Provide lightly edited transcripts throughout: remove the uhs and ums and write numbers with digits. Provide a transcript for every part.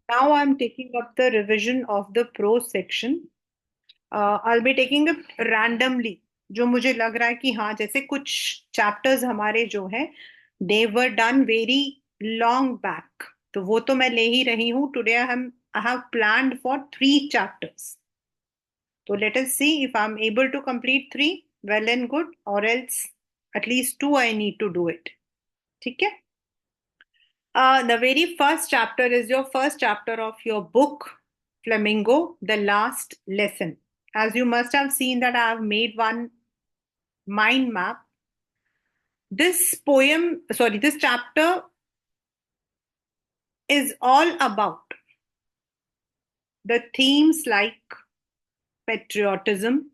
Now I'm taking up the revision of the prose section. I'll be taking it randomly. जो मुझे लग रहा है कि हाँ जैसे कुछ चैप्टर्स हमारे जो हैं they were done very long back. तो वो तो मैं ले ही रही हूँ. Today I have planned for 3 chapters. So let us see if I'm able to complete 3. Well and good, or else at least 2 I need to do it. ठीक है? The very first chapter is your first chapter of your book, Flamingo, The Last Lesson. As you must have seen that I have made one mind map. This chapter is all about the themes like patriotism,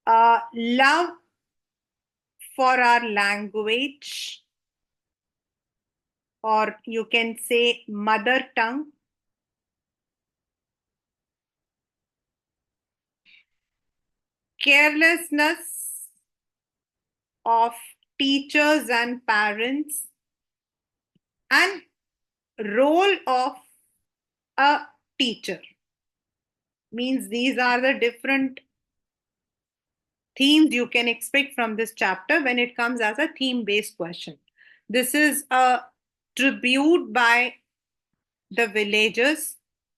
love for our language, or you can say mother tongue, carelessness of teachers and parents, and role of a teacher. Means these are the different themes you can expect from this chapter when it comes as a theme based question. This is a tribute by the villagers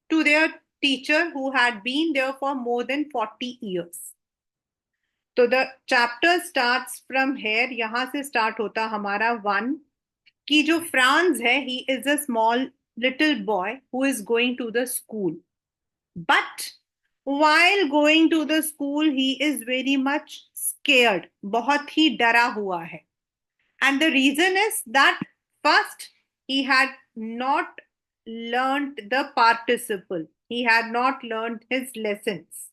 to their teacher who had been there for more than 40 years. तो the chapter starts from here. यहां से start होता हमारा 1 कि जो France है ही is a small little boy who is going to the school. But while going to the school he is very much scared. बहुत ही डरा हुआ है. And the reason is that first he had not learned the participle. He had not learned his lessons.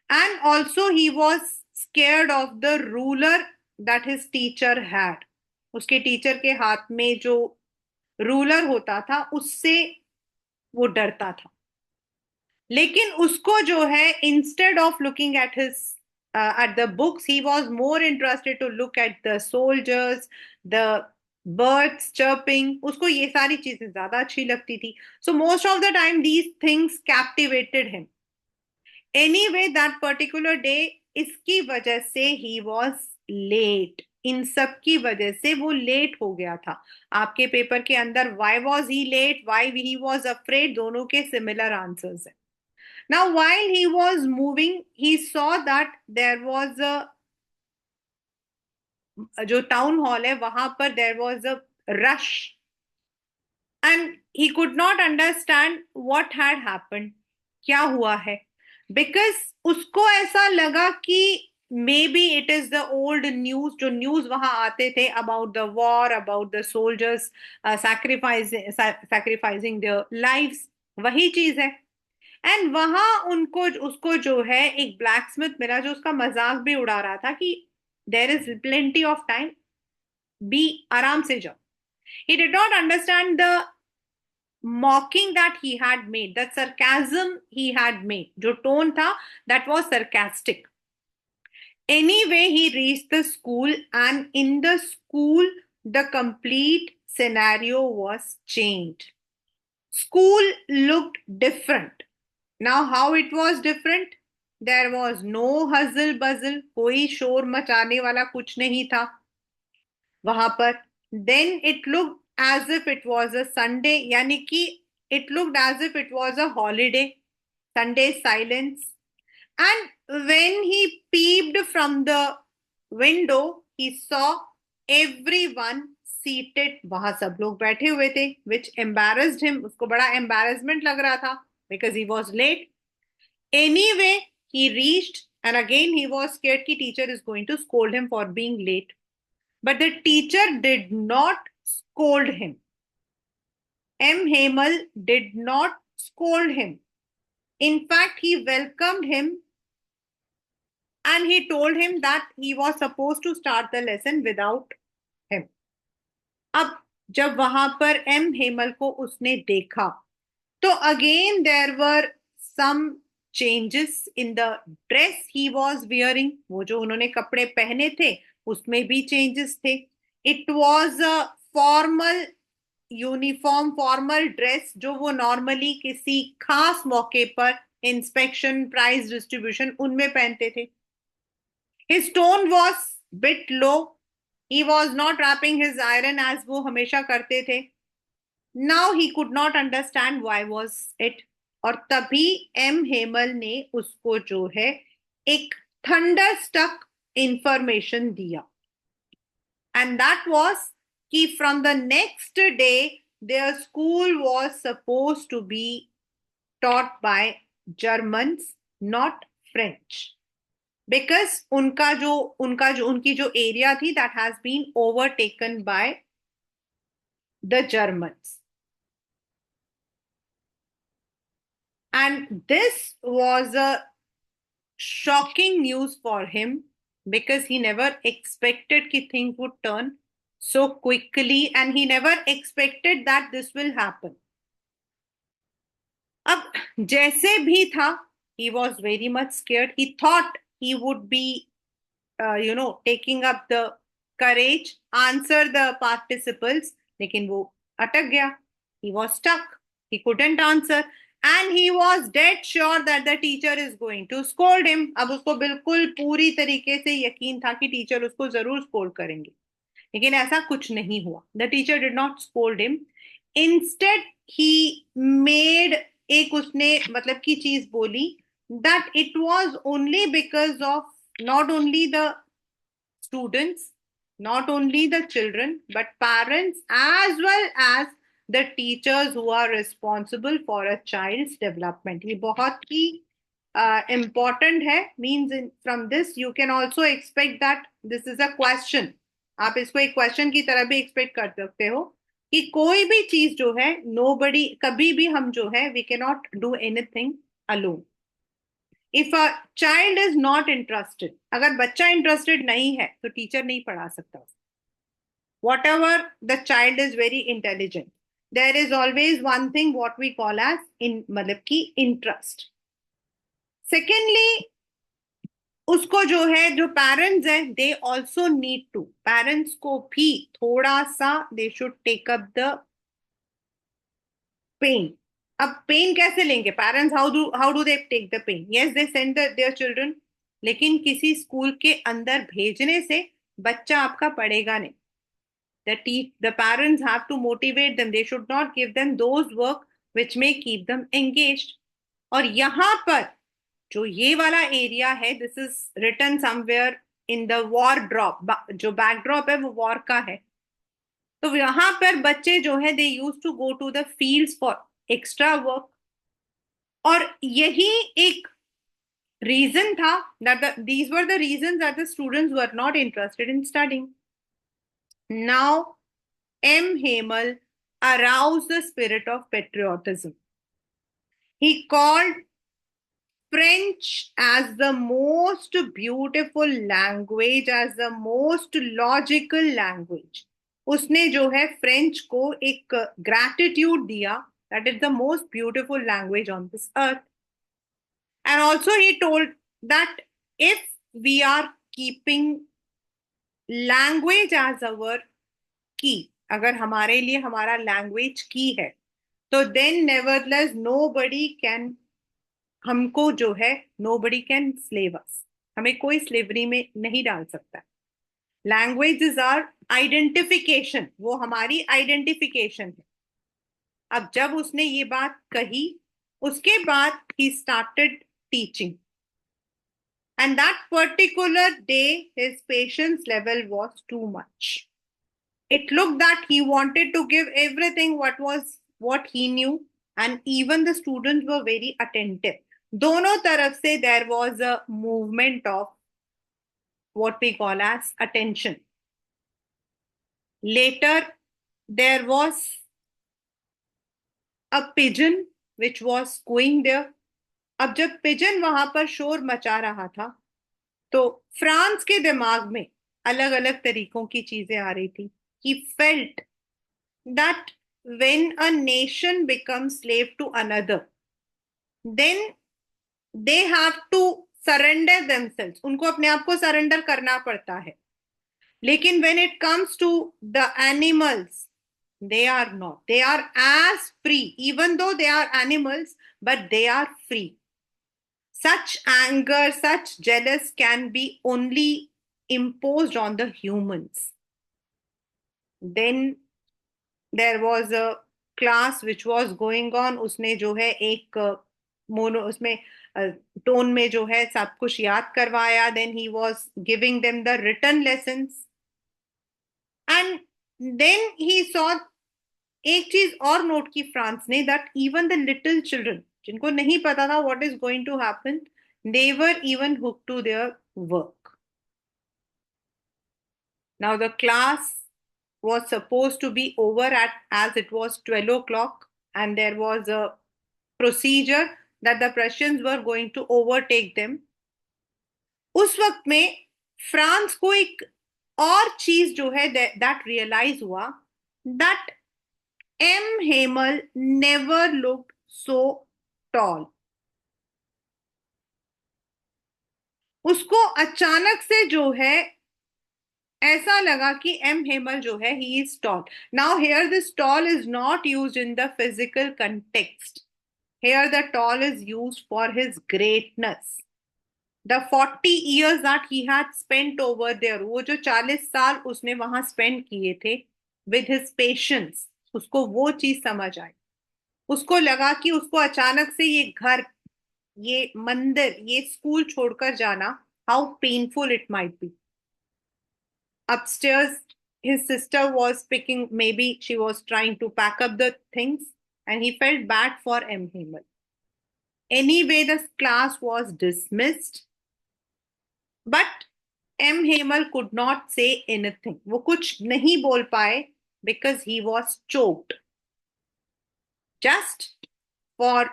And also he was scared of the ruler that his teacher had. उसके teacher के हाथ में जो ruler होता था उससे वो डरता था. लेकिन उसको जो है instead of looking at his at the books he was more interested to look at the soldiers, the birds chirping. उसको ये सारी चीजें ज्यादा अच्छी लगती थी. So most of the time these things captivated him. Anyway that particular day इसकी वजह से he was late. इन सब की वजह से वो लेट हो गया था. आपके पेपर के अंदर why was he late, why he was afraid, दोनों के सिमिलर आंसर्स हैं. Now, while he was moving, he saw that there was जो टाउन हॉल है वहां पर there was a rush and he could not understand what had happened. क्या हुआ है? Because उसको ऐसा लगा कि maybe it is the old news. जो न्यूज वहां आते थे about the war, about the soldiers sacrificing their lives, वही चीज है. एंड वहां उनको उसको जो है एक ब्लैक स्मिथ मिला जो उसका मजाक भी उड़ा रहा था कि there is plenty of time, be आराम से जाओ. He did not understand the mocking that he had made, that sarcasm he had made. जो टोन था that was sarcastic. Anyway, he reached the school, and in the school, the complete scenario was changed. School looked different. Now, how it was different? There was no hustle bustle. कोई शोर मचाने वाला कुछ नहीं था वहां पर. Then it looked as if it was a Sunday. यानी कि it looked as if it was a holiday. Sunday silence. And when he peeped from the window, he saw everyone seated. वहां सब लोग बैठे हुए थे, which embarrassed him. उसको बड़ा embarrassment लग रहा था because he was late. Anyway, he reached, and again he was scared कि teacher is going to scold him for being late. But the teacher did not scold him. M. Hemal did not scold him. In fact, he welcomed him and he told him that he was supposed to start the lesson without him. अब जब वहां पर M Hemal को उसने देखा तो again there were some changes in the dress he was wearing. वो जो उन्होंने कपड़े पहने थे उसमें भी चेंजेस थे. It was a formal uniform formal dress जो वो नॉर्मली किसी खास मौके पर, इंस्पेक्शन, प्राइज डिस्ट्रीब्यूशन, उनमें पहनते थे. His tone was bit low. He was not rapping his iron as वो हमेशा करते थे. Now he could not understand why was it. और तभी एम हेमल ने उसको जो है एक थंडर स्टक इंफॉर्मेशन दिया. And that was कि from the next day their school was supposed to be taught by Germans, not French. Because उनकी जो area थी, that has been overtaken by the Germans. And this was a shocking news for him because he never expected कि things would turn so quickly, and he never expected that this will happen. अब जैसे भी था, he was very much scared. He thought he would be, taking up the courage, answer the participles, लेकिन वो अटक गया. He was stuck. He couldn't answer. And he was dead sure that the teacher is going to scold him. अब उसको बिल्कुल पूरी तरीके से यकीन था कि टीचर उसको जरूर स्कोल्ड करेंगे. लेकिन ऐसा कुछ नहीं हुआ. The teacher did not scold him. Instead, he made एक उसने मतलब की चीज बोली that it was only because of not only the students, not only the children, but parents as well as the teachers who are responsible for a child's development. ये बहुत ही important है. Means from this you can also expect that this is a question. आप इसको एक question की तरह भी expect कर सकते हो कि कोई भी चीज जो है, नोबडी, कभी भी हम जो है, we can not do anything alone. If a child is not interested, अगर बच्चा इंटरेस्टेड नहीं है तो टीचर नहीं पढ़ा सकता. Whatever the child is very intelligent, there is always one thing what we call as in, मतलब की इंटरेस्ट. सेकेंडली, उसको जो है, जो पेरेंट्स हैं, they also need to, parents को भी थोड़ा सा they should take up the pain. अब पेन कैसे लेंगे parents? How do they take the pain? Yes, they send their children, लेकिन किसी स्कूल के अंदर भेजने से बच्चा आपका पढ़ेगा नहीं. The parents have to motivate them. They should not give them those work which may keep them engaged. और यहाँ पर जो ये वाला एरिया है, this is written somewhere in the war drop. जो बैकड्रॉप है वो वॉर का है. तो यहाँ पर बच्चे जो है, they use to go to the fields for extra work. और यही एक रीजन था that these were the reasons that the students were not interested in studying. Now M. Hemal aroused the spirit of patriotism. He called French as the most beautiful language, as the most logical language. उसने जो है French को एक gratitude दिया, that is the most beautiful language on this earth. And also he told that if we are keeping language as our key, अगर हमारे लिए हमारा लैंग्वेज की है, तो देन नेवरलेस नोबडी कैन, हमको जो है, नोबडी कैन स्लेव अस, हमें कोई स्लेवरी में नहीं डाल सकता. लैंग्वेज इज आवर आइडेंटिफिकेशन, वो हमारी आइडेंटिफिकेशन है. अब जब उसने ये बात कही, उसके बाद he started teaching. And that particular day, his patience level was too much. It looked that he wanted to give everything what he knew, and even the students were very attentive. दोनों तरफ से there was a movement of what we call as attention. Later, there was a pigeon which was going there. अब जब pigeon वहां पर शोर मचा रहा था, तो फ्रांस के दिमाग में अलग अलग तरीकों की चीजें आ रही थी. He felt that when a nation becomes slave to another, then they have to surrender themselves. उनको अपने आप को सरेंडर करना पड़ता है. लेकिन when it comes to the animals, They are not. They are as free, even though they are animals, but they are free. Such anger, such jealous can be only imposed on the humans. Then there was a class which was going on. उसने जो है एक mono उसमें tone में जो है सब कुछ याद करवाया. Then he was giving them the written lessons. And then he saw एक चीज और नोट की फ्रांस ने, that even the little children जिनको नहीं पता था what is going to happen, they were even hook to their work. Now the class was supposed to be over at as it was 12 o'clock, and there was a procedure that the Prussians were going to overtake them. उस वक्त में France को एक और चीज जो है that realise हुआ, that M. Hemal never looked so tall. उसको अचानक से जो है ऐसा लगा कि M. Hemal जो है he is tall. Now here this tall is not used in the physical context. Here the tall is used for his greatness. The 40 years that he had spent over there, वो जो 40 साल उसने वहां spend किए थे with his patience, उसको वो चीज समझ आई. उसको लगा कि उसको अचानक से ये घर, ये मंदिर, ये स्कूल छोड़कर जाना, how painful it might be. Upstairs his sister was picking, maybe she was trying to pack up the things, and he felt bad for M. Hemal. Anyway, the class was dismissed, but M. Hemal could not say anything. वो कुछ नहीं बोल पाए because he was choked. Just for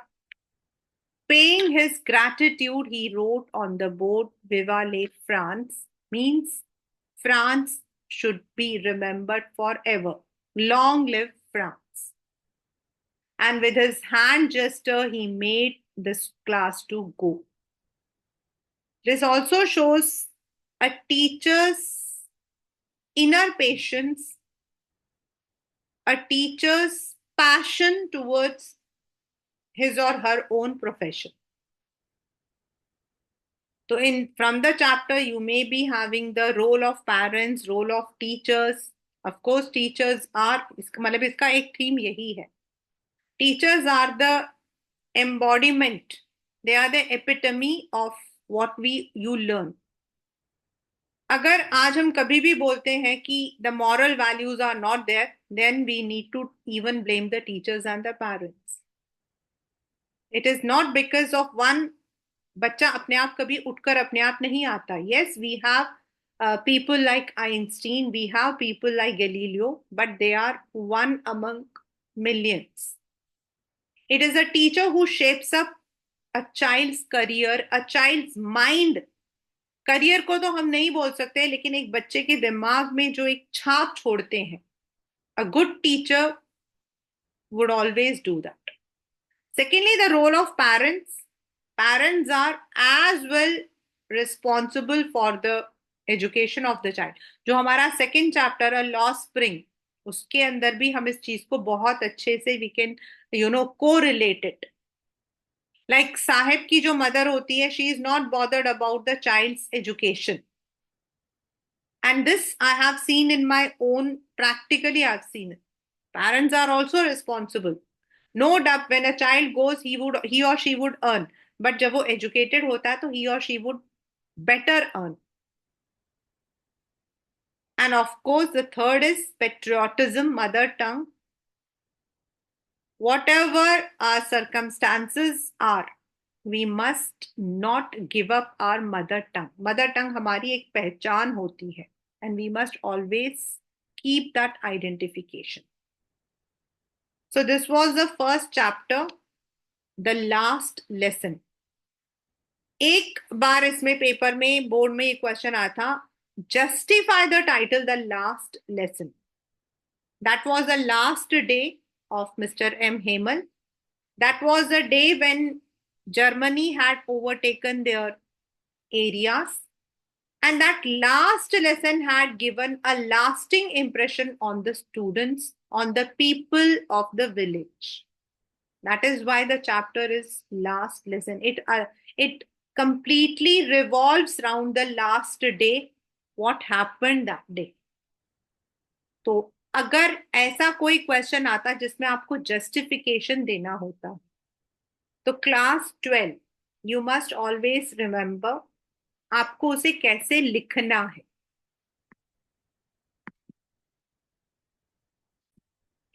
paying his gratitude, he wrote on the board, Viva la France, means France should be remembered forever. Long live France. And with his hand gesture, he made this class to go. This also shows a teacher's inner patience, a teacher's passion towards his or her own profession. So from the chapter, you may be having the role of parents, role of teachers. Of course, teachers are, मतलब इसका एक theme यही है. Teachers are the embodiment. They are the epitome of what you learn. अगर आज हम कभी भी बोलते हैं कि the moral values are not there, then we need to even blame the teachers and the parents. It is not because of one. बच्चा अपने आप कभी उठकर अपने आप नहीं आता. Yes, we have people like Einstein, we have people like Galileo, but they are one among millions. It is a teacher who shapes up a child's career, a child's mind. Career को तो हम नहीं बोल सकते, लेकिन एक बच्चे के दिमाग में जो एक छाप छोड़ते हैं. A good teacher would always do that. Secondly, the role of parents. Parents are as well responsible for the education of the child. जो हमारा second chapter है लॉ स्प्रिंग, उसके अंदर भी हम इस चीज को बहुत अच्छे से we can correlate it. Like Sahib की जो मदर होती है, she is not bothered about the child's education. And this I have seen in my own, practically I've seen it. Parents are also responsible. No doubt when a child goes, he or she would earn. But जब वो educated होता है तो he or she would better earn. And of course, the third is patriotism, mother tongue. Whatever our circumstances are, we must not give up our mother tongue. Mother tongue हमारी एक पहचान होती है, and we must always keep that identification. So this was the first chapter, the last lesson. एक बार इसमें paper में board में एक क्वेश्चन आया था, justify the title the last lesson. That was the last day of Mr. M. Hemal. That was the day when Germany had overtaken their areas, and that last lesson had given a lasting impression on the students on the people of the village. That is why the chapter is last lesson. It completely revolves around the last day, what happened that day. तो अगर ऐसा कोई question आता जिसमें आपको justification देना होता, तो class 12 you must always remember आपको उसे कैसे लिखना है.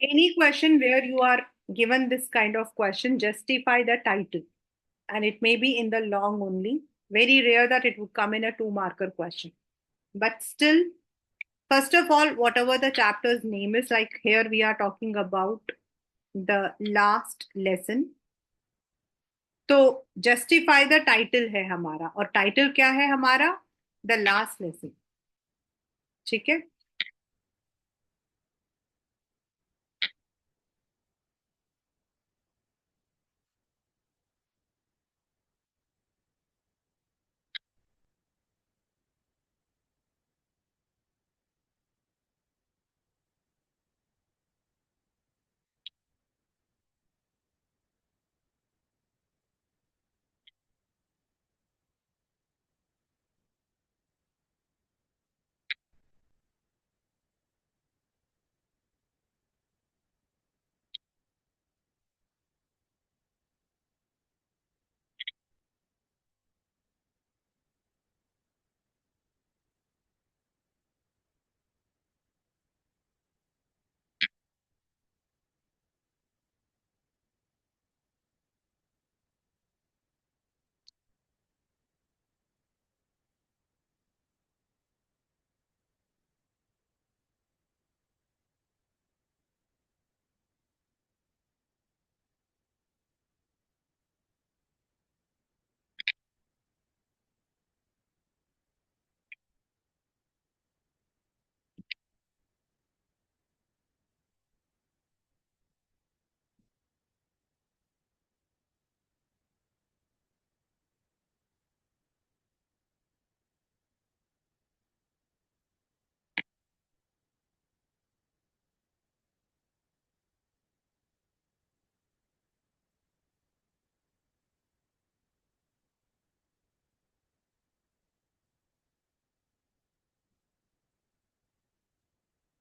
Any question where you are given this kind of question, justify the title. And it may be in the long only. Very rare that it would come in a two-marker question. But still, first of all, whatever the chapter's name is, like here we are talking about the last lesson. तो justify the title है हमारा, और title क्या है हमारा? The last lesson. ठीक है.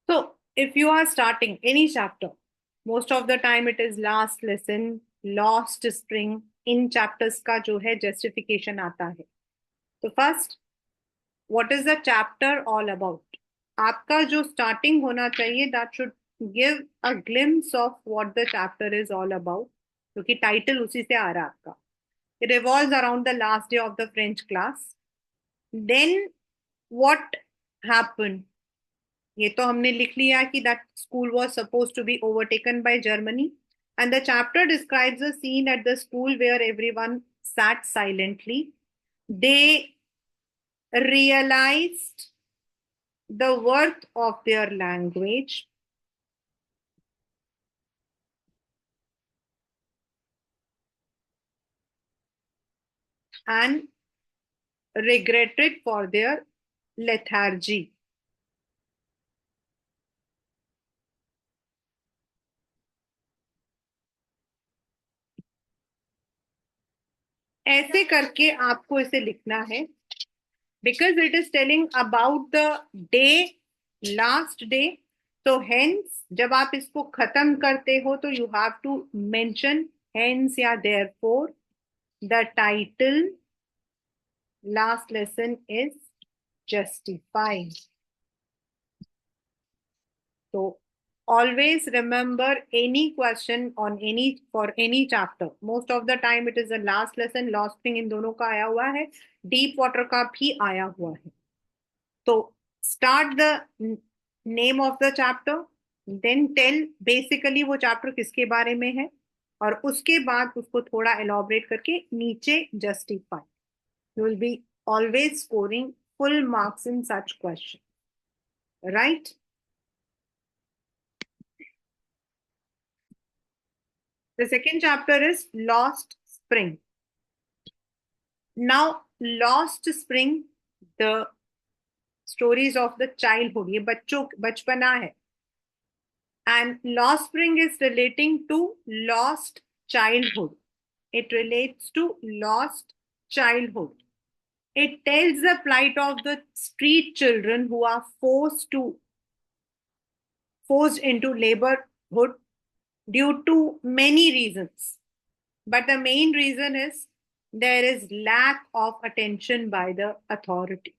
So, if you are starting any chapter, most of the time it is last lesson, lost spring. In chapters का जो है justification आता है. तो first, what is the chapter all about? आपका जो starting होना चाहिए, that should give a glimpse of what the chapter is all about, क्योंकि title उसी से आ रहा है आपका. It revolves around the last day of the French class. Then what happened? ये तो हमने लिख लिया कि that school was supposed to be overtaken by Germany, and the chapter describes a scene at the school where everyone sat silently. They realized the worth of their language and regretted for their lethargy. ऐसे करके आपको इसे लिखना है, because it is telling about the day, last day. So hence जब आप इसको खत्म करते हो तो you have to mention hence या therefore the title last lesson is justified. So always remember any question on any for any chapter. Most of the time it is the last lesson, last thing इन दोनों का आया हुआ है, deep water का भी आया हुआ है. तो start the name of the chapter, then tell basically वो chapter किसके बारे में है, और उसके बाद उसको थोड़ा elaborate करके नीचे justify. You will be always scoring full marks in such question, right? The second chapter is Lost Spring. Now, Lost Spring, the stories of the childhood, ये बच्चों बचपना है. And lost spring is relating to lost childhood. It relates to lost childhood. It tells the plight of the street children who are forced into laborhood due to many reasons. But the main reason is there is lack of attention by the authorities.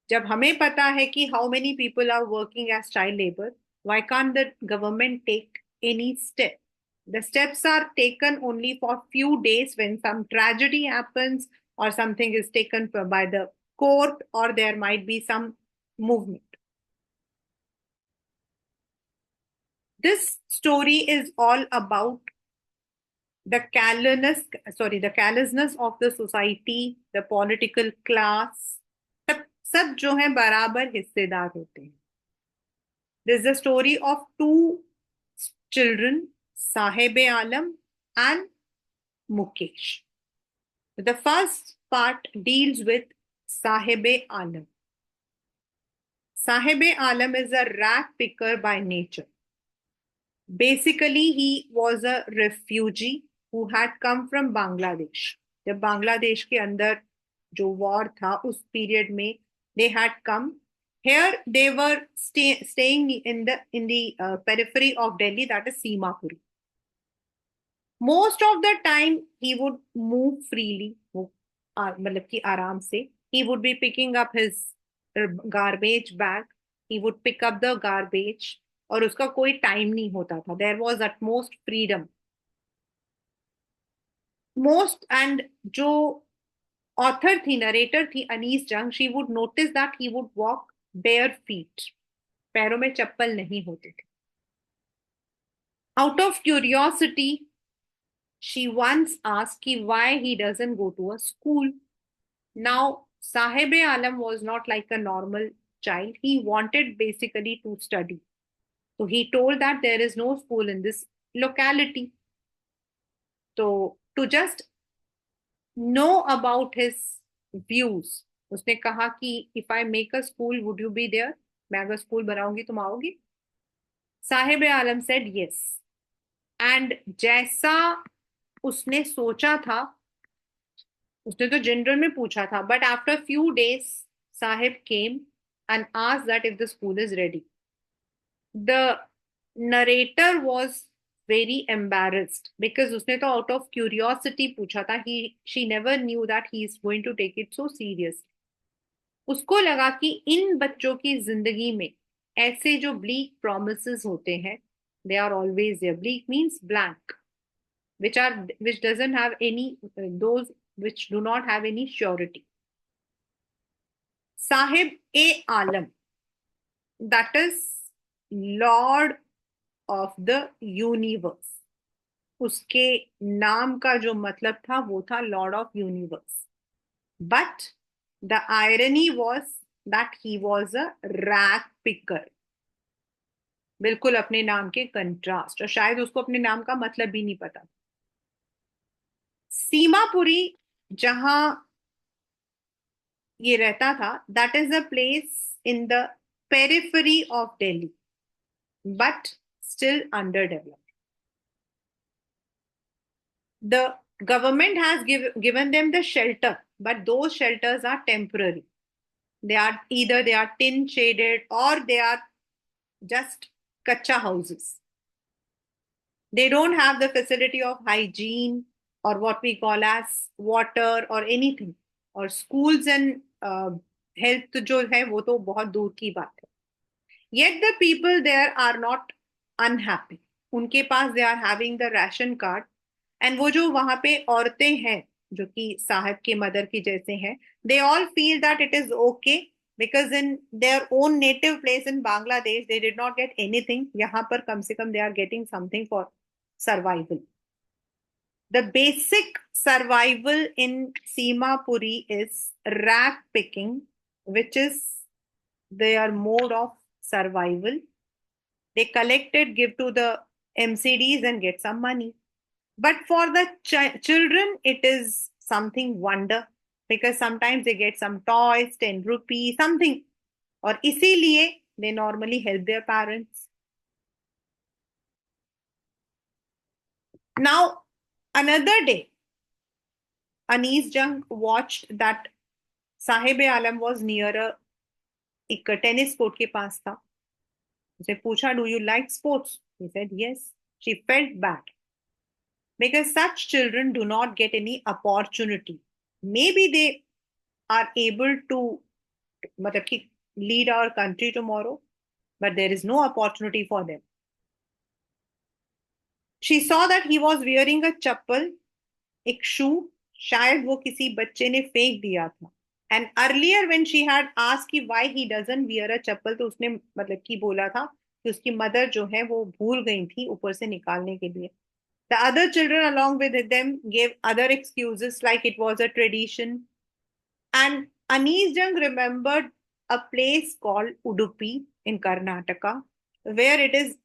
जब हमें पता है कि how many people are working as child labor, why can't the government take any step? The steps are taken only for few days when some tragedy happens or something is taken by the court or there might be some movement. This story is all about the callousness of the society, the political class. सब जो है बराबर हिस्सेदार होते हैं. This is the story of two children, Sahib Alam and Mukesh. The first part deals with Sahib Alam. Sahib Alam is a rag picker by nature. Basically, he was a refugee who had come from Bangladesh. जब बांग्लादेश के अंदर जो war था उस period में they had come. Here they were staying in the periphery of Delhi, that is Simapuri. Most of the time he would move freely, मतलब कि आराम से. He would be picking up his garbage bag. He would pick up the garbage और उसका कोई time नहीं होता था. There was utmost freedom. Most and जो ऑथर थी, नरेटर थी Anees Jung, she would notice that he would walk bare feet. पैरों में चप्पल नहीं होते थे. Out of curiosity she once asked कि why he doesn't go to a school. Now Sahib Alam was not like a normal child. He wanted basically to study. So he told that there is no school in this locality. So to just know about his views, उसने कहा कि if I make a school, would you be there? मैं अगर school बनाऊंगी तुम आओगी? साहिब आलम said yes. And जैसा उसने सोचा था, उसने तो जनरल में पूछा था, but after few days Sahib came and asked that if the school is ready. The narrator was very embarrassed because उसने तो out of curiosity पूछा था. She never knew that he is going to take it so serious. उसको लगा कि इन बच्चों की जिंदगी में ऐसे जो bleak promises होते हैं, they are always there. Bleak means blank, which doesn't have any, those which do not have any surety. Sahib A Alam, that is Lord of the universe. उसके नाम का जो मतलब था वो था Lord of universe. But the irony was that he was a rag picker. बिल्कुल अपने नाम के कंट्रास्ट. और शायद उसको अपने नाम का मतलब भी नहीं पता. सीमापुरी जहां ये रहता था, that is a place in the periphery of Delhi, but still underdeveloped. The government has given them the shelter, but those shelters are temporary. They are either tin shaded or they are just kacha houses. They don't have the facility of hygiene or what we call as water or anything. और schools and health जो है वो तो बहुत दूर की बात है. Yet the people there are not unhappy. उनके पास they are having the ration card. And वो जो वहां पे औरतें हैं जो कि साहब के मदर की जैसे हैं, they all feel that it is okay because in their own native place in Bangladesh they did not get anything. यहाँ पर कम से कम they are getting something for survival. The basic survival in Simapuri is rag picking, which is their mode of survival. They collect it, give to the MCDs and get some money. But for the children, it is something wonder because sometimes they get some toys, 10 rupees, something. और इसीलिए they normally help their parents. Now, another day, Anis Jung watched that Sahib Alam was near एक tennis court के पास था. उसे पूछा, do you like sports? He said yes. She felt bad because such children do not get any opportunity. Maybe they are able to मतलब कि lead our country tomorrow, but there is no opportunity for them. She saw that he was wearing a chappal, एक shoe, शायद वो किसी बच्चे ने फेंक दिया था. And earlier when she had asked कि why he doesn't wear a chappal, तो उसने मतलब कि बोला था कि उसकी मदर जो है वो भूल गई थी ऊपर से निकालने के लिए. The other children along with them gave other excuses like it was a tradition. And Anis Jung remembered a place called Udupi in Karnataka, where it is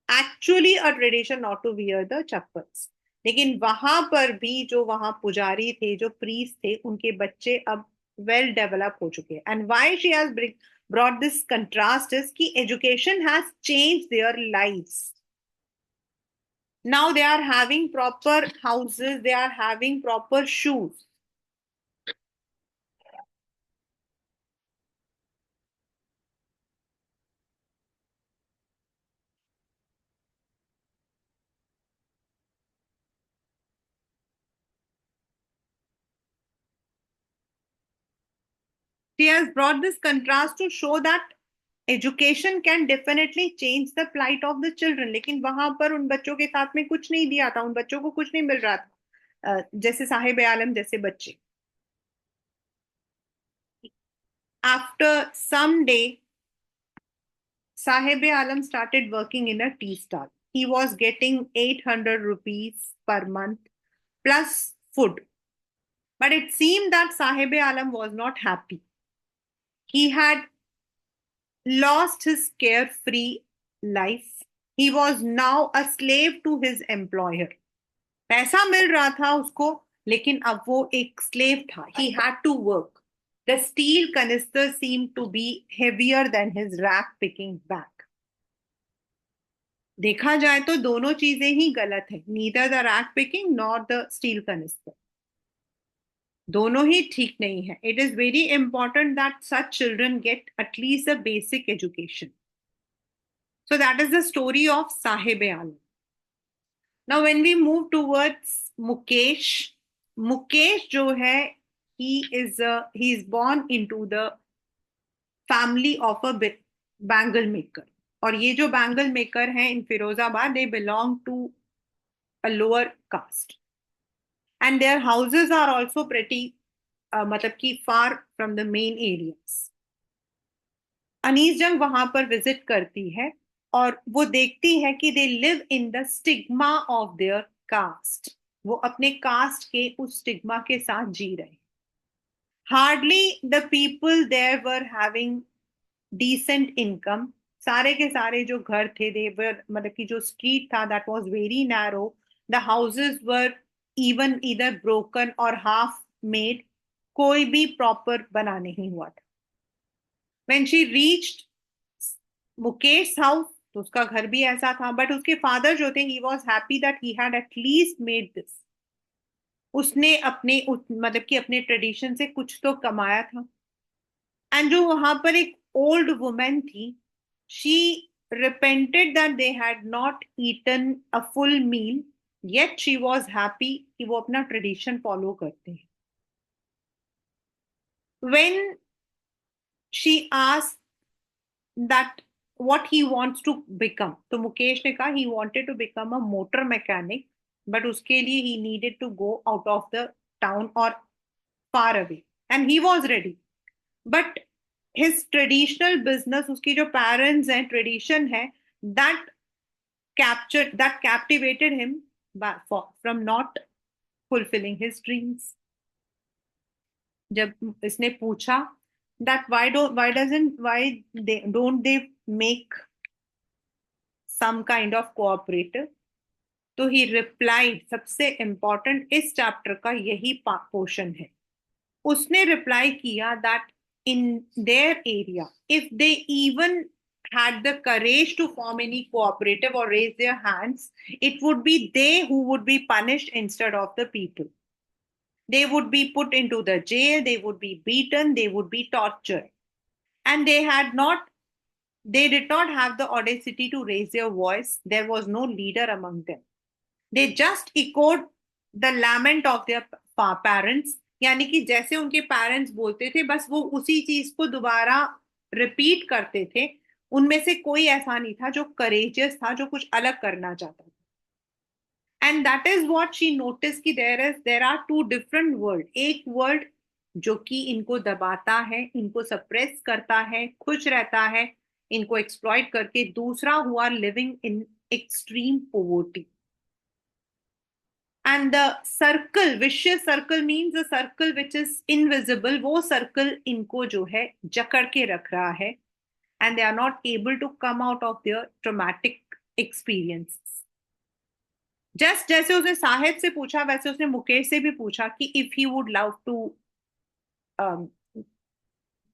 actually a tradition not to wear the chappals. लेकिन वहां पर भी जो वहां पुजारी थे, जो priest थे, उनके बच्चे अब वेल डेवलप हो चुके हैं. And why she has brought this contrast is कि education has changed their lives. Now they are having proper houses, they are having proper shoes. She has brought this contrast to show that education can definitely change the plight of the children. लेकिन वहां पर उन बच्चों के साथ में कुछ नहीं दिया था, उन बच्चों को कुछ नहीं मिल रहा था, जैसे साहिब आलम जैसे बच्चे. After some day, Sahib Alam started working in a tea stall. He was getting 800 rupees per month plus food. But it seemed that Sahib Alam was not happy. He had lost his carefree life. He was now a slave to his employer. पैसा मिल रहा था उसको, लेकिन अब वो एक slave था. He had to work. The steel canister seemed to be heavier than his rack picking bag. देखा जाए तो दोनों चीजें ही गलत है. Neither the rack picking nor the steel canister. दोनों ही ठीक नहीं है. It is very important that such children get at least a basic education. So that is the story of Sahib Alam. Now when we move towards Mukesh, Mukesh जो है he is born into the family of a bangle maker. और ये जो bangle maker हैं in Firozabad, they belong to a lower caste, and their houses are also pretty मतलब कि far from the main areas. Anees जंग वहां पर विजिट करती है और वो देखती है कि they live in the stigma of their caste. वो अपने कास्ट के उस स्टिग्मा के साथ जी रहे. Hardly the people there were having decent income. सारे के सारे जो घर थे, दे वर मतलब कि जो स्ट्रीट था that was very narrow. The houses were even either broken और हाफ मेड. कोई भी प्रॉपर बना नहीं हुआ था. When she reached Mukesh house, तो उसका घर भी ऐसा था, बट उसके फादर जो थे, he was happy that he had at least made this. उसने अपने मतलब कि अपने ट्रेडिशन से कुछ तो कमाया था. एंड जो वहां पर एक ओल्ड वुमेन थी, she repented that they had not eaten a full meal, yet she was happy कि वो अपना ट्रेडिशन फॉलो करते हैं. When she asked that what he wants to become, तो मुकेश ने कहा he wanted to become a motor mechanic, but उसके लिए he needed to go out of the town or far away, and he was ready. But his traditional business, उसकी जो parents हैं, tradition है, that captivated him from not fulfilling his dreams. जब इसने पूछा that why don't they make some kind of cooperative, तो ही replied. सबसे important इस चैप्टर का यही पोर्शन है. उसने रिप्लाई किया that in their area, if they even had the courage to form any cooperative or raise their hands, it would be they who would be punished instead of the people. They would be put into the jail, they would be beaten, they would be tortured. And they did not have the audacity to raise their voice. There was no leader among them. They just echoed the lament of their parents. यानी कि जैसे उनके parents बोलते थे बस वो उसी चीज को दोबारा रिपीट करते थे. उनमें से कोई ऐसा नहीं था जो करेजियस था, जो कुछ अलग करना चाहता था. And that is what she notice कि there are two different world. एक वर्ल्ड जो कि इनको दबाता है, इनको सप्रेस करता है, खुश रहता है इनको एक्सप्लॉइट करके. दूसरा हुआ living in extreme poverty. And the circle, vicious circle means the circle which is invisible, वो सर्कल इनको जो है जकड़ के रख रहा है. And they are not able to come out of their traumatic experience. Just जैसे उसने साहिद से पूछा वैसे उसने मुकेश से भी पूछा कि if he would love to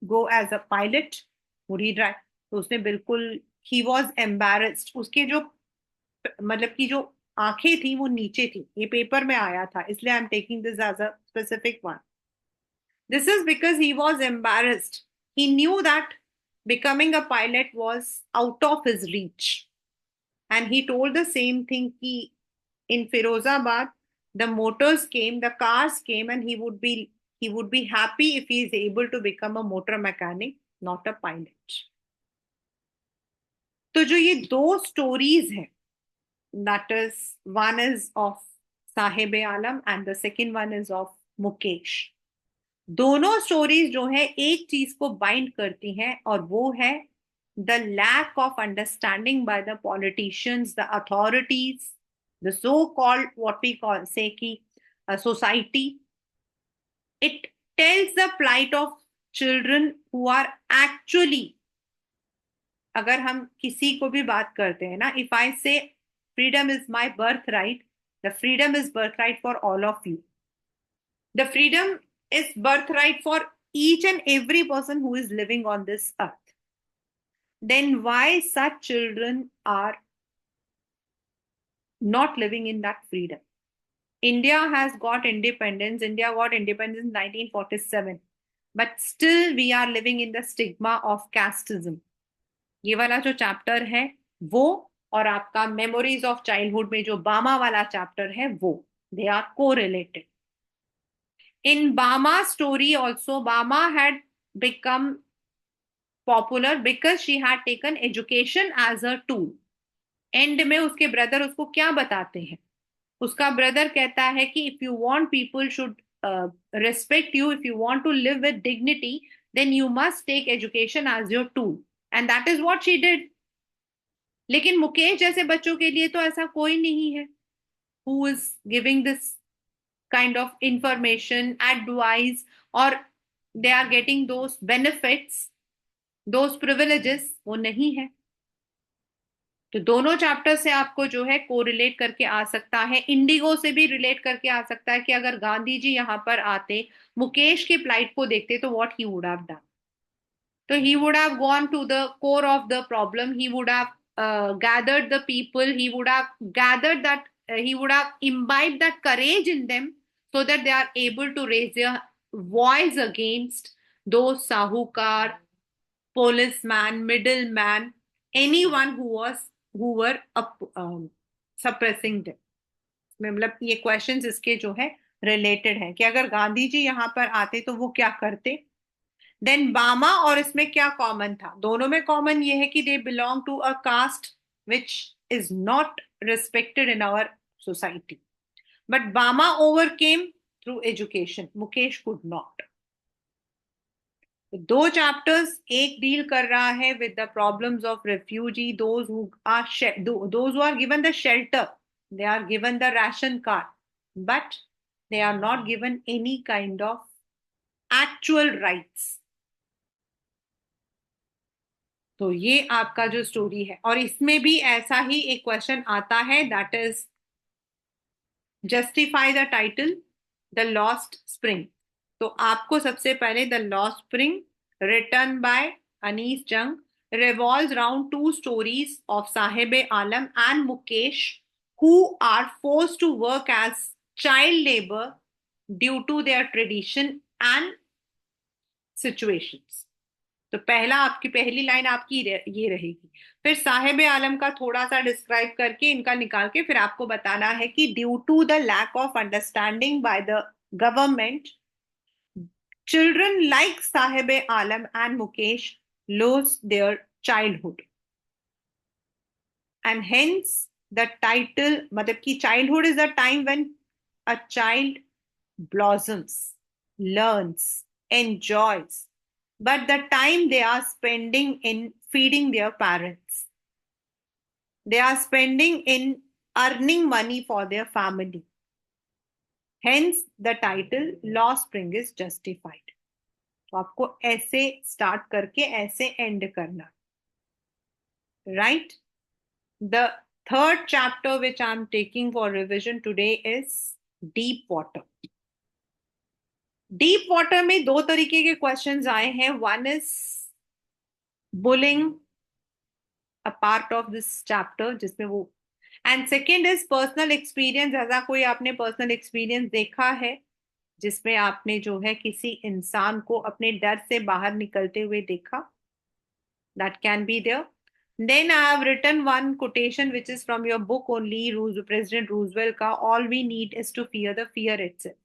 go as a pilot would he drive. तो उसने बिल्कुल, ही वॉज एम्बेरस्ड. उसके जो मतलब की जो आंखें थी वो नीचे थी. ये पेपर में आया था इसलिए I am taking this as a specific one. This is because he was embarrassed. He knew that becoming a pilot was out of his reach. And he told the same thing ki in Firozabad the motors came, the cars came, and he would be happy if he is able to become a motor mechanic, not a pilot. तो जो ये दो stories हैं, that is one is of Sahib Alam and the second one is of Mukesh. दोनों stories जो है एक चीज को बाइंड करती हैं और वो है the lack of understanding by the politicians, the authorities, the so-called what we call say ki society. It tells the plight of children who are actually, अगर हम किसी को भी बात करते हैं ना, if I say freedom is my birthright, the freedom is birthright for all of you. The freedom is birthright for each and every person who is living on this earth. Then why such children are not living in that freedom? India has got independence. India got independence in 1947. But still we are living in the stigma of casteism. ये वाला जो chapter है वो और आपका memories of childhood में जो बामा वाला चैप्टर है वो, they are correlated. In Bama's story also, Bama had become popular because she had taken education as a tool. And में उसके ब्रदर उसको क्या बताते हैं? उसका ब्रदर कहता है कि if you want people should respect you, if you want to live with dignity, then you must take education as your tool. And that is what she did. लेकिन मुकेश जैसे बच्चों के लिए तो ऐसा कोई नहीं है who is giving this kind of information, advice, or they are getting those benefits, those privileges, वो नहीं है. तो दोनों चैप्टर से आपको जो है कोरिलेट करके आ सकता है. इंडिगो से भी रिलेट करके आ सकता है कि अगर गांधी जी यहाँ पर आते, मुकेश के प्लाइट को देखते तो what he would have done. तो he would have gone to the core of the problem. He would have gathered the people. He would have gathered that. He would have imbibed that courage in them so that they are able to raise their voice against those sahukar, policeman, middleman, anyone who were suppressing them. मतलब ये questions इसके जो है related हैं कि अगर गांधी जी यहाँ पर आते तो वो क्या करते. देन बामा और इसमें क्या कॉमन था? दोनों में कॉमन ये है कि they belong to a caste which is not respected in our society. But Bama overcame through education, Mukesh could not. दो चैप्टर्स, एक डील कर रहा है with the problems of refugee, those who are given the shelter, they are given the ration card, but they are not given any kind of actual rights. तो ये आपका जो story है, और इसमें भी ऐसा ही एक क्वेश्चन आता है, that is justify the title the lost spring. तो आपको सबसे पहले the lost spring written by Anees Jung, revolves around two stories of Sahib Alam and Mukesh, who are forced to work as child labor due to their tradition and situations. तो पहला आपकी पहली line आपकी ये रहेगी। फिर साहिब आलम का थोड़ा सा डिस्क्राइब करके इनका निकाल के फिर आपको बताना है कि due to the lack of understanding by the government, children like Sahib Alam and Mukesh lose their childhood, and hence the title, मतलब कि childhood is the time when a child blossoms, learns, enjoys, but the time they are spending in feeding their parents, they are spending in earning money for their family. Hence the title Law Spring is justified. तो आपको ऐसे start करके ऐसे and करना, right? The third chapter which I'm taking for revision today is deep water. Deep water में दो तरीके के क्वेश्चंस आए हैं. One is bullying, a part of this chapter जिसमें वो, and second is personal experience. ऐसा कोई आपने personal experience देखा है जिसमें आपने जो है किसी इंसान को अपने डर से बाहर निकलते हुए देखा? That can be there. Then I have written one quotation which is from your book only, President Roosevelt का, all we need is to fear the fear itself.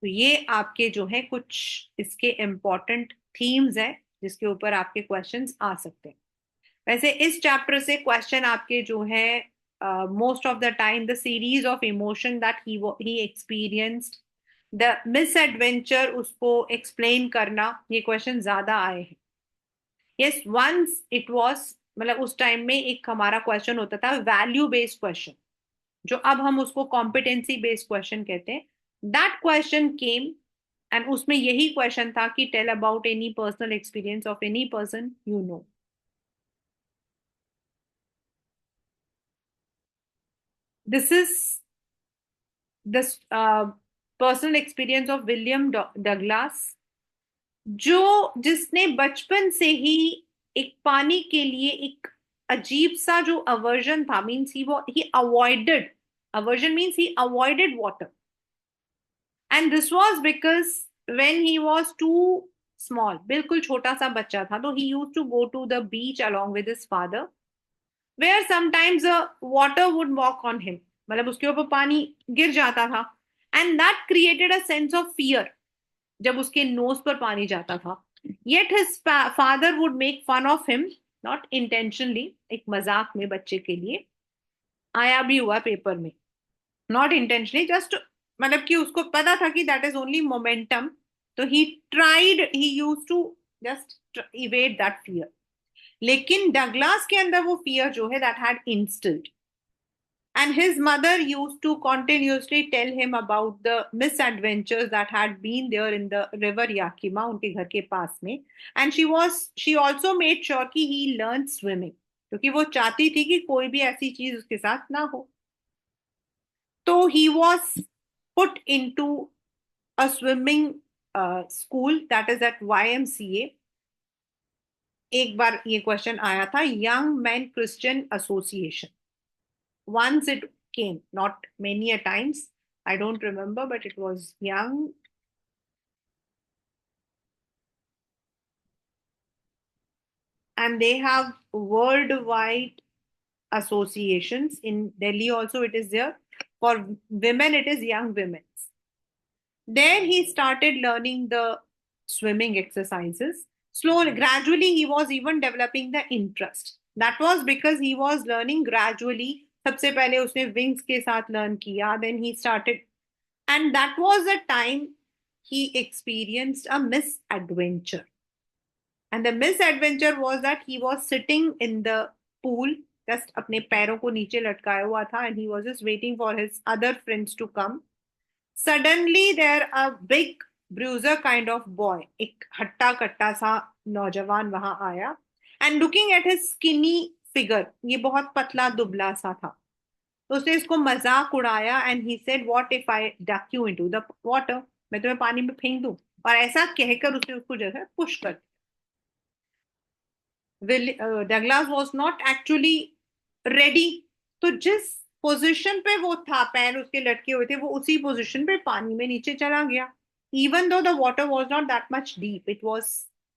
तो ये आपके जो है कुछ इसके इम्पोर्टेंट थीम्स हैं जिसके ऊपर आपके क्वेश्चंस आ सकते हैं. वैसे इस चैप्टर से क्वेश्चन आपके जो है most of the time the series of emotion that he experienced, the miss adventure, उसको एक्सप्लेन करना, ये क्वेश्चन ज्यादा आए हैं. यस, वंस इट वाज, मतलब उस टाइम में एक हमारा क्वेश्चन होता था वैल्यू बेस्ड क्वेश्चन, जो अब हम उसको कॉम्पिटेंसी बेस्ड क्वेश्चन कहते हैं. दैट क्वेश्चन केम, एंड उसमें यही क्वेश्चन था कि tell about any personal experience of any person you know. This is the personal experience of William Douglas, जो जिसने बचपन से ही एक पानी के लिए एक अजीब सा जो अवर्जन था, means he avoided, aversion means he avoided water, and this was because when he was too small, बिल्कुल छोटा सा बच्चा था, तो he used to go to the beach along with his father, where sometimes water would walk on him, मतलब उसके ऊपर पानी गिर जाता था, and that created a sense of fear जब उसके नोज पर पानी जाता था. Yet his father would make fun of him, not intentionally, एक मजाक में बच्चे के लिए, आया भी हुआ पेपर में, नॉट इंटेंशनली, जस्ट मतलब कि उसको पता था कि दैट इज ओनली मोमेंटम, तो he tried, he use to just evade that fear. लेकिन डगलास के अंदर वो फियर जो है that had instilled, and his mother used to continuously tell him about the misadventures that had been there in the river Yakima, उनके घर के पास में, and she also made sure कि he learned swimming, क्योंकि वो चाहती थी कि कोई भी ऐसी चीज उसके साथ ना हो. तो he was put into a swimming school that is at YMCA. एक बार ये क्वेश्चन आया था, young man Christian association. Once it came, not many a times, I don't remember, but it was young. And they have worldwide associations. In Delhi also it is there. For women it is Young Women's. There he started learning the swimming exercises. Slowly, gradually he was even developing the interest. That was because he was learning gradually. सबसे पहले उसने wings के साथ learn किया, then he started, and that was the time he experienced a misadventure. And the misadventure was that he was sitting in the pool, just अपने पैरों को नीचे लटकाया हुआ था, and he was just waiting for his other friends to come. Suddenly there a big bruiser kind of boy, एक हट्टा कट्टा सा नौजवान वहां आया, and looking at his skinny figure, ये बहुत पतला दुबला सा था, तो उसने इसको मजाक उड़ाया, and he said what if I duck you into the water, मैं तुम्हें पानी में फेंक दूं, और ऐसा कहकर उसने उसको जो है पुश कर दिया. Douglas was not actually ready. तो जिस पोजिशन पे वो था, पैर उसके लटके हुए थे, वो उसी पोजिशन पे पानी में नीचे चला गया। Even though the water was not that much deep, it was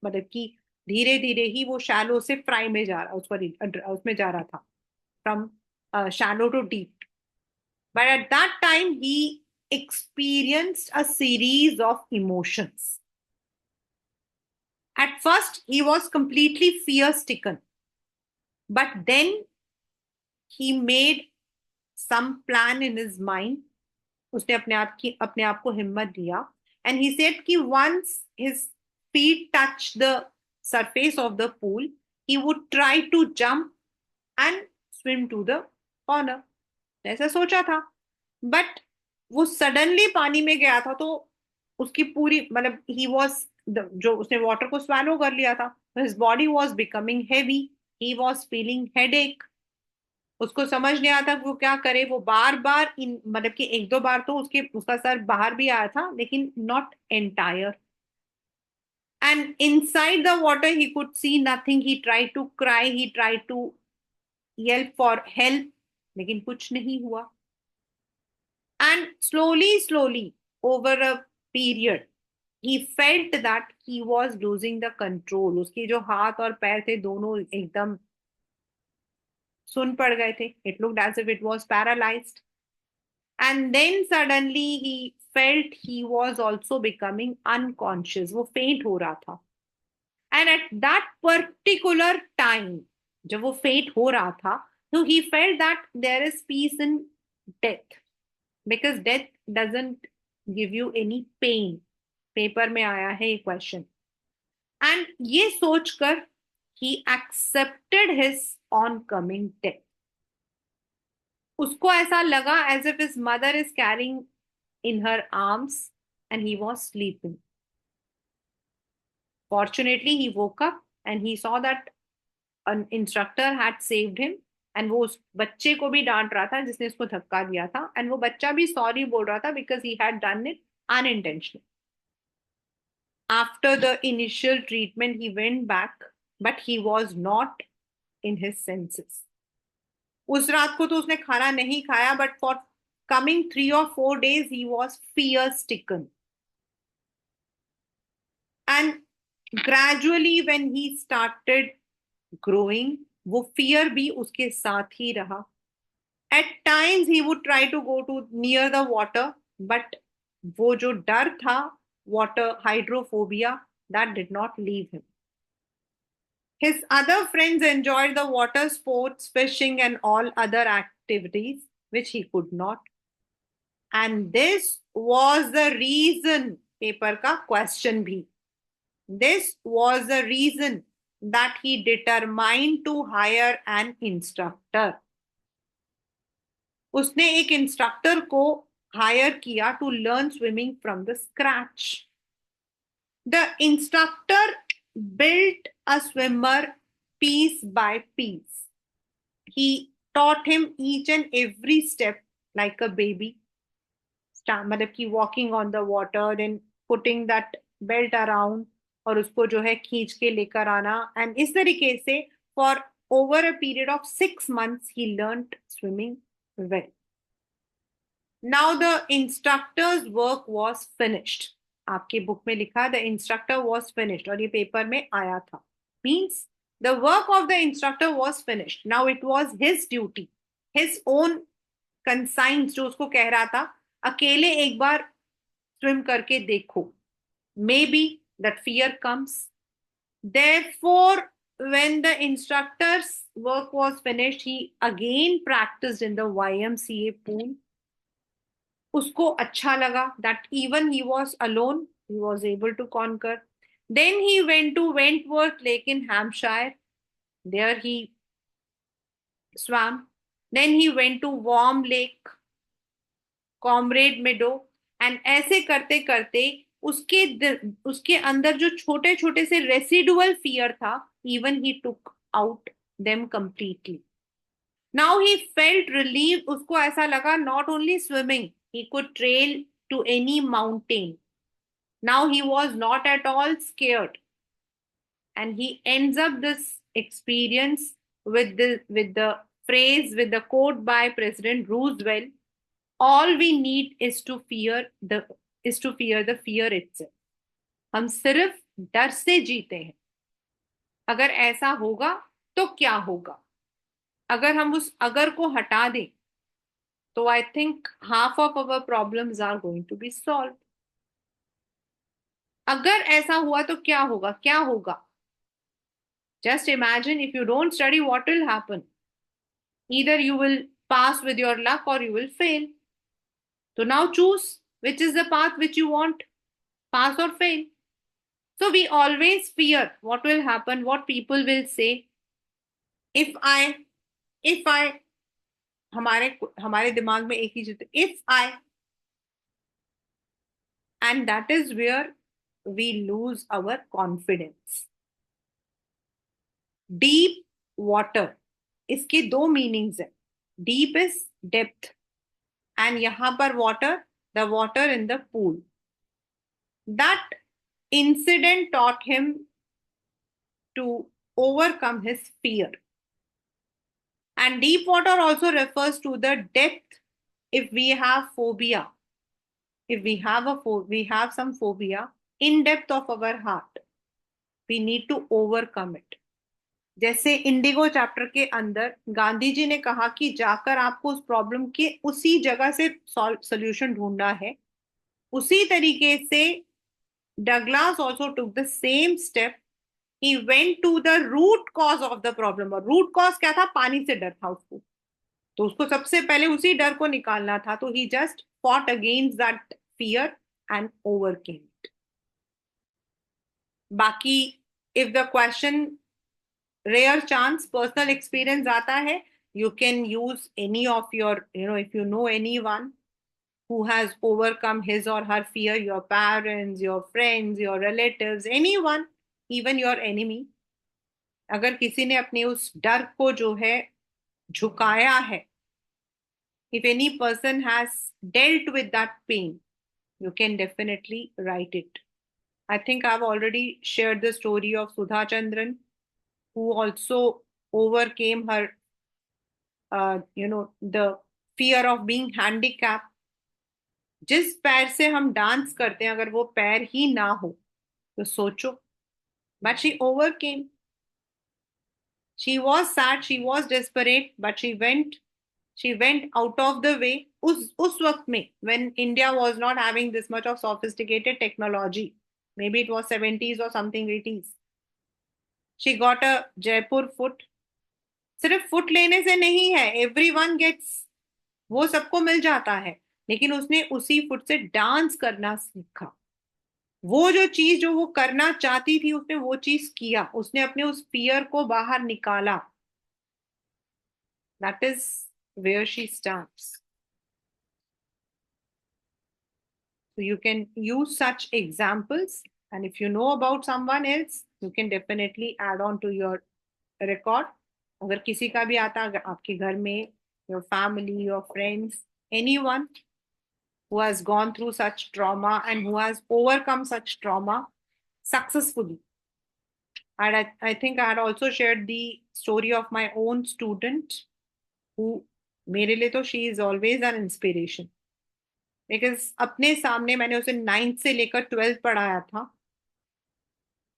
मतलब कि धीरे धीरे ही वो शैलो से फ्राई में जा रहा, उसमें जा रहा था, from shallow to deep. But at that time he experienced a series of emotions. At first, he was completely fear stricken, but then he made some plan in his mind. उसने अपने आप को हिम्मत दिया, and he said कि once his feet touch the surface of the pool, he would try to jump and swim to the corner. ऐसा सोचा था, बट वो सडनली पानी में गया था, तो उसकी पूरी मतलब ही वॉज, जो उसने वाटर को स्वेलो कर लिया था, his body was becoming heavy, he was feeling headache. उसको समझ नहीं आता वो क्या करे। वो बार बार इन मतलब कि एक दो बार तो उसका सर बाहर भी आया था, लेकिन not entire. And inside the water he could see nothing. He try to cry, he try to yelp for help, लेकिन कुछ नहीं हुआ। And slowly, over a period, he felt that he was losing the control. उसके जो हाथ और पैर थे दोनों एकदम सुन पड़ गए थे. It looked as if it was paralyzed. And then suddenly he felt he was also becoming unconscious. वो faint हो रहा था. And at that particular time, जब वो faint हो रहा था, so he felt that there is peace in death. Because death doesn't give you any pain. Paper में आया है ये क्वेश्चन। एंड ये सोचकर he accepted his oncoming death. उसको ऐसा लगा as if his mother is carrying in her arms and he was sleeping. Fortunately, he woke up and he saw that an instructor had saved him. And वो उस बच्चे को भी डांट रहा था जिसने उसको धक्का दिया था, एंड वो बच्चा भी सॉरी बोल रहा था because he had done it unintentionally. After the initial treatment, he went back, but he was not in his senses. उस रात को तो उसने खाना नहीं खाया, but for coming 3 or 4 days, he was fear stricken. And gradually, when he started growing, वो fear भी उसके साथ ही रहा. At times, he would try to go to near the water, but वो जो डर था, water hydrophobia, that did not leave him. His other friends enjoyed the water sports, fishing, and all other activities, which he could not. And this was the reason, paper ka question bhi. This was the reason that he determined to hire an instructor. उसने एक instructor को higher किया to learn swimming from the scratch. The instructor built a swimmer piece by piece. He taught him each and every step like a baby. मतलब कि walking on the water, then putting that belt around, और उसको जो है खींच के लेकर आना, and इस तरीके से for over a period of 6 months he learned swimming well. Now the instructor's work was finished. आपके बुक में लिखा the instructor was finished, और ये पेपर में आया था. Means the work of the instructor was finished. Now it was his duty, his own consigns जो उसको कह रहा था, अकेले एक बार swim करके देखो. Maybe that fear comes. Therefore, when the instructor's work was finished, he again practiced in the YMCA pool. उसको अच्छा लगा that even he was alone, he was able to conquer. Then he went to Wentworth Lake in Hampshire. There he swam. Then he went to Warm Lake, Comrade Meadow, and ऐसे करते करते उसके अंदर जो छोटे छोटे से रेसिडुअल फियर था, even he took out them completely. Now he felt relieved. उसको ऐसा लगा not only swimming, he could trail to any mountain. Now he was not at all scared. And he ends up this experience with the phrase, with the quote by President Roosevelt, all we need is to fear the fear itself. हम सिर्फ डर से जीते हैं. अगर ऐसा होगा तो क्या होगा? अगर हम उस अगर को हटा दें तो I think half of our problems are going to be solve. अगर ऐसा हुआ तो क्या होगा? क्या होगा? Just imagine, if you don't study what will happen. Either you will pass with your luck or you will fail. So now choose which is the path which you want, pass or fail. So we always fear what will happen, what people will say. If I हमारे हमारे दिमाग में एक ही चीज, if I, and that is where we lose our confidence. Deep water, इसके दो meanings है. Deep is depth, and यहां पर water, the water in the pool. That incident taught him to overcome his fear. And deep water also refers to the depth. If we have phobia, if we have some phobia in depth of our heart, we need to overcome it. जैसे Indigo chapter के अंदर गांधी जी ने कहा कि जाकर आपको उस problem के उसी जगह से सॉल्यूशन ढूंढना है, उसी तरीके से Douglas also took the same step. He went to the root cause of the problem. और रूट कॉज क्या था? पानी से डर था उसको, तो उसको सबसे पहले उसी डर को निकालना था. तो he just fought against that fear and overcame it. बाकी if the question rare chance personal experience आता है, you can use any of your, if you know anyone who has overcome his or her fear, your parents, your friends, your relatives, anyone, even your enemy. अगर किसी ने अपने उस डर को जो है झुकाया है, if any person has dealt with that pain, you can definitely write it. I think I've already shared the story of Sudha Chandran, who also overcame her, the fear of being handicapped. जिस पैर से हम dance करते हैं, अगर वो पैर ही ना हो तो सोचो. But she overcame. She was sad, she was desperate, but she went out of the way. उस वक्त में, when India was not having this much of sophisticated technology, maybe it was 70s or something 80s, she got a Jaipur foot. सिर्फ foot लेने से नहीं है, everyone gets, वो सबको मिल जाता है, लेकिन उसने उसी फुट से डांस करना सीखा. वो जो चीज जो वो करना चाहती थी, उसने वो चीज किया, उसने अपने उस फियर को बाहर निकाला. That is where she starts. So you can use such examples, and if you know about someone else, you can definitely add on to your record. अगर किसी का भी आता, अगर आपके घर में, your family, your friends, anyone who has gone through such trauma and who has overcome such trauma successfully. And I think I had also shared the story of my own student who, मेरे लिए तो she is always an inspiration. Because अपने सामने मैंने उसे 9th से लेकर 12th पढ़ाया था.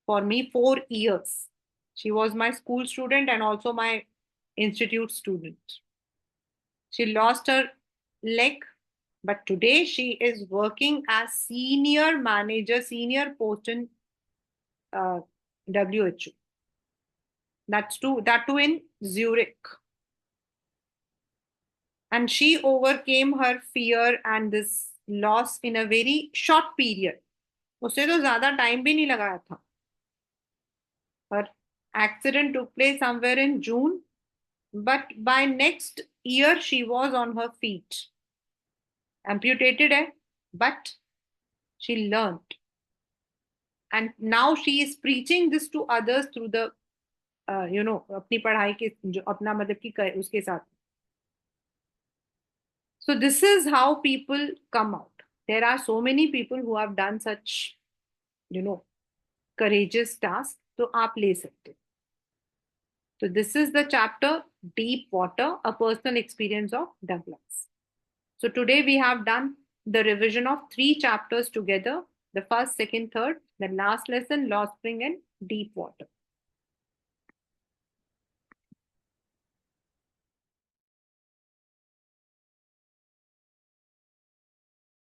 For me 4 years. She was my school student and also my institute student. She lost her leg, but today she is working as senior manager, senior post in WHO. That too in Zurich. And she overcame her fear and this loss in a very short period. उसने तो ज्यादा time भी नहीं लगाया था. Her accident took place somewhere in June, but by next year she was on her feet. Amputated है, but she learned. And now she is preaching this to others through the, अपनी पढ़ाई के जो अपना मतलब कि उसके साथ. So this is how people come out. There are so many people who have done such, courageous tasks. तो आप ले सकते. So this is the chapter Deep Water, a personal experience of Douglas. So today we have done the revision of 3 chapters together, the first, second, third, the last lesson, Lost Spring and Deep Water.